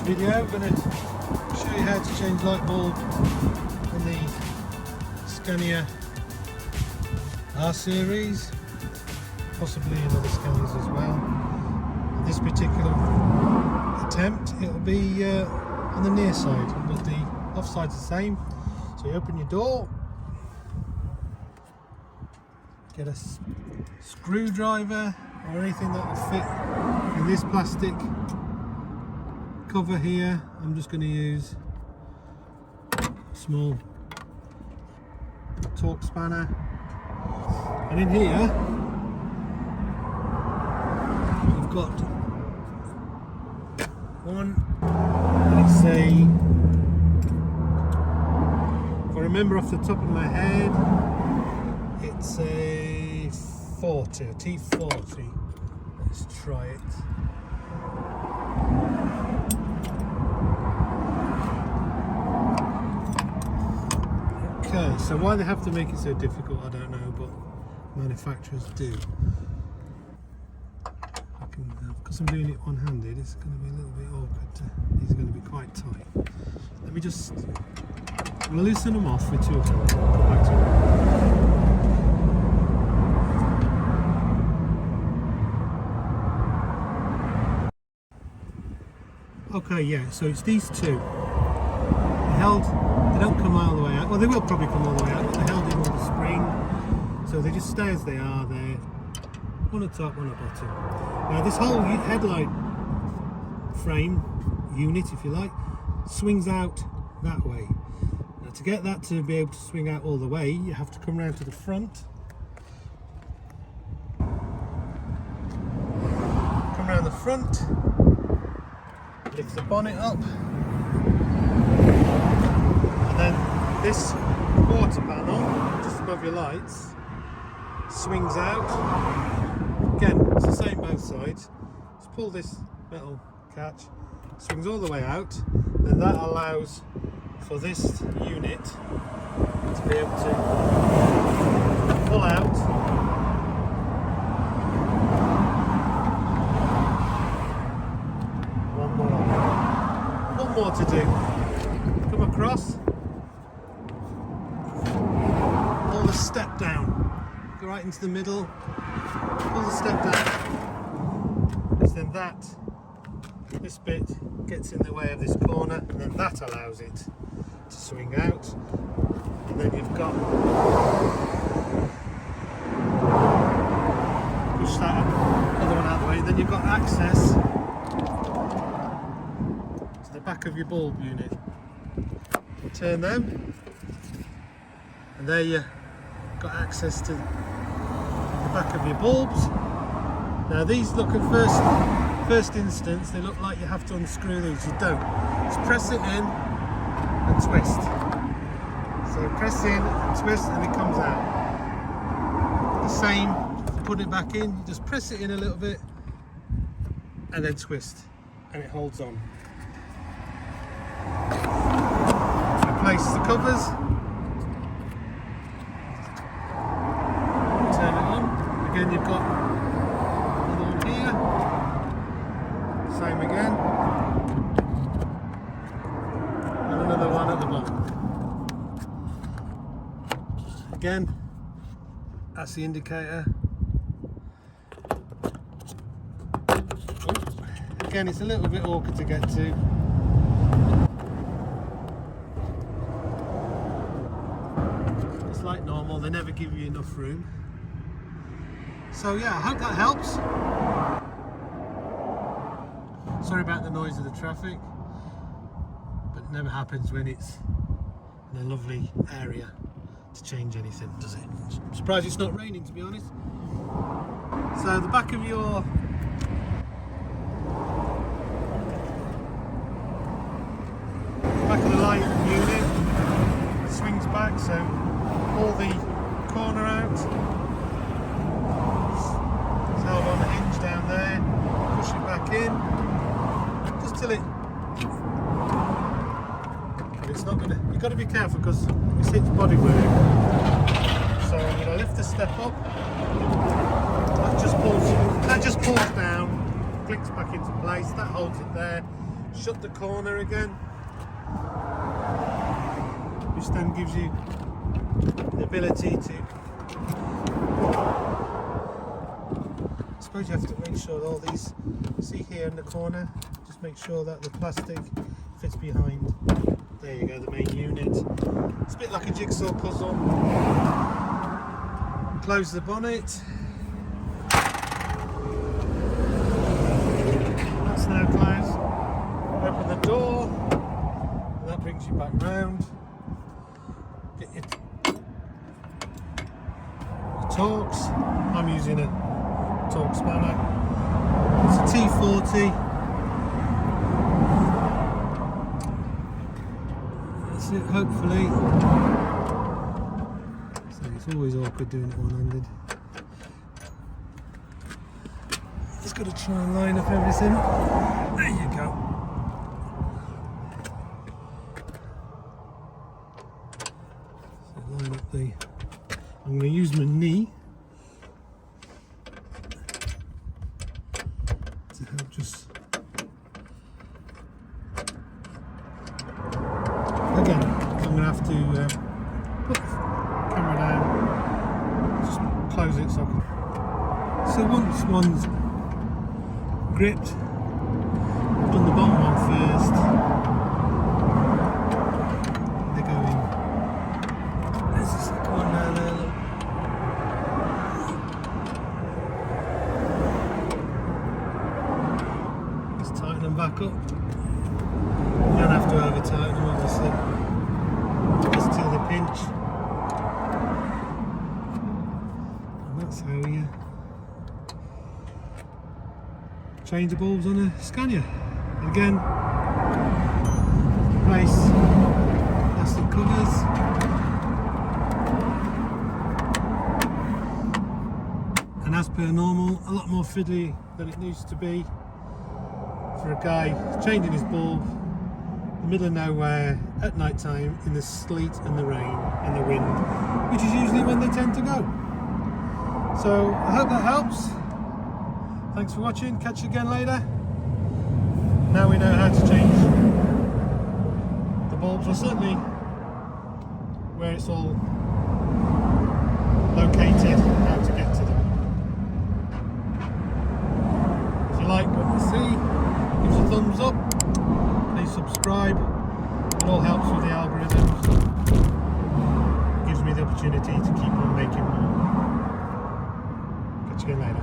video I'm going to show you how to change light bulb in the Scania R series, possibly in other Scanias as well. In this particular attempt it will be on the near side, but the off side's the same. So you open your door, get a screwdriver or anything that will fit in this plastic cover here. I'm just going to use a small torque spanner, and in here we've got one, let's say, if I remember off the top of my head, it's a 40, a T40. Let's try it. Okay, so why they have to make it so difficult, I don't know, but manufacturers do. Because I'm doing it one-handed, it's going to be a little bit awkward. These are going to be quite tight. Let me just, I'm going to loosen them off with two hands. I'll come back to it. Okay, yeah, so it's these two. They don't come all the way out. Well, they will probably come all the way out, but they're held in with a spring. So they just stay as they are there. One at top, one at bottom. Now this whole headlight frame unit, if you like, swings out that way. Now to get that to be able to swing out all the way, you have to come round to the front. Come round the front, lift the bonnet up, and then this quarter panel, just above your lights, swings out. Again, it's the same both sides. Just pull this metal catch, swings all the way out, then that allows for this unit to be able to pull out one more to do. Come across, pull the step down, go right into the middle, pull the step down, because then this bit gets in the way of this corner, and then that allows it to swing out. And then you've got, push that other one out of the way, then you've got access to the back of your bulb unit. Turn them, and there you got access to the back of your bulbs. Now these look at first instance, they look like you have to unscrew these. You don't. Just press it in and twist. So press in and twist and it comes out. The same, put it back in, you just press it in a little bit and then twist and it holds on. Replace the covers. Turn it on. Again, you've got another one here. Same again. And another one at the bottom. Again, that's the indicator. Again, it's a little bit awkward to get to. It's like normal, they never give you enough room. So yeah, I hope that helps. Sorry about the noise of the traffic, but it never happens when it's in a lovely area to change anything, does it? I'm surprised it's not raining, to be honest. So the back of your the light unit swings back, so pull the corner out. It's held on a hinge down there. Push it back in, just till it. But it's not gonna. You've got to be careful because it's its bodywork. So I'm going to lift the step up. That just pulls down, clicks back into place. That holds it there. shut the corner again, which then gives you the ability to, I suppose you have to make sure all these, see here in the corner, just make sure that the plastic fits behind. There you go, the main unit. It's a bit like a jigsaw puzzle. Close the bonnet. That's now closed. Open the door, and that brings you back round. Get your Torx. I'm using a Torx spanner. It's a T40. That's it, hopefully. So it's always awkward doing it one-handed. Just got to try and line up everything. There you go. So line up the. I'm going to use my knee to help just. Again, I'm going to have to put the camera down, just close it so I can. So once one's gripped, I've done the bottom one first. They're going. There's the second one down there. Look. Just tighten them back up. You don't have to over tighten them, obviously. Just till they pinch. And that's how you change the bulbs on a Scania. And again, replace plastic covers. And as per normal, a lot more fiddly than it used to be for a guy changing his bulb in the middle of nowhere at night time in the sleet and the rain and the wind, which is usually when they tend to go. So I hope that helps. Thanks for watching, catch you again later. Now we know how to change the bulbs, or certainly where it's all located, how to get to them. If you like what you see, give us a thumbs up, please subscribe, it all helps with the algorithms, it gives me the opportunity to keep on making more. Catch you again later.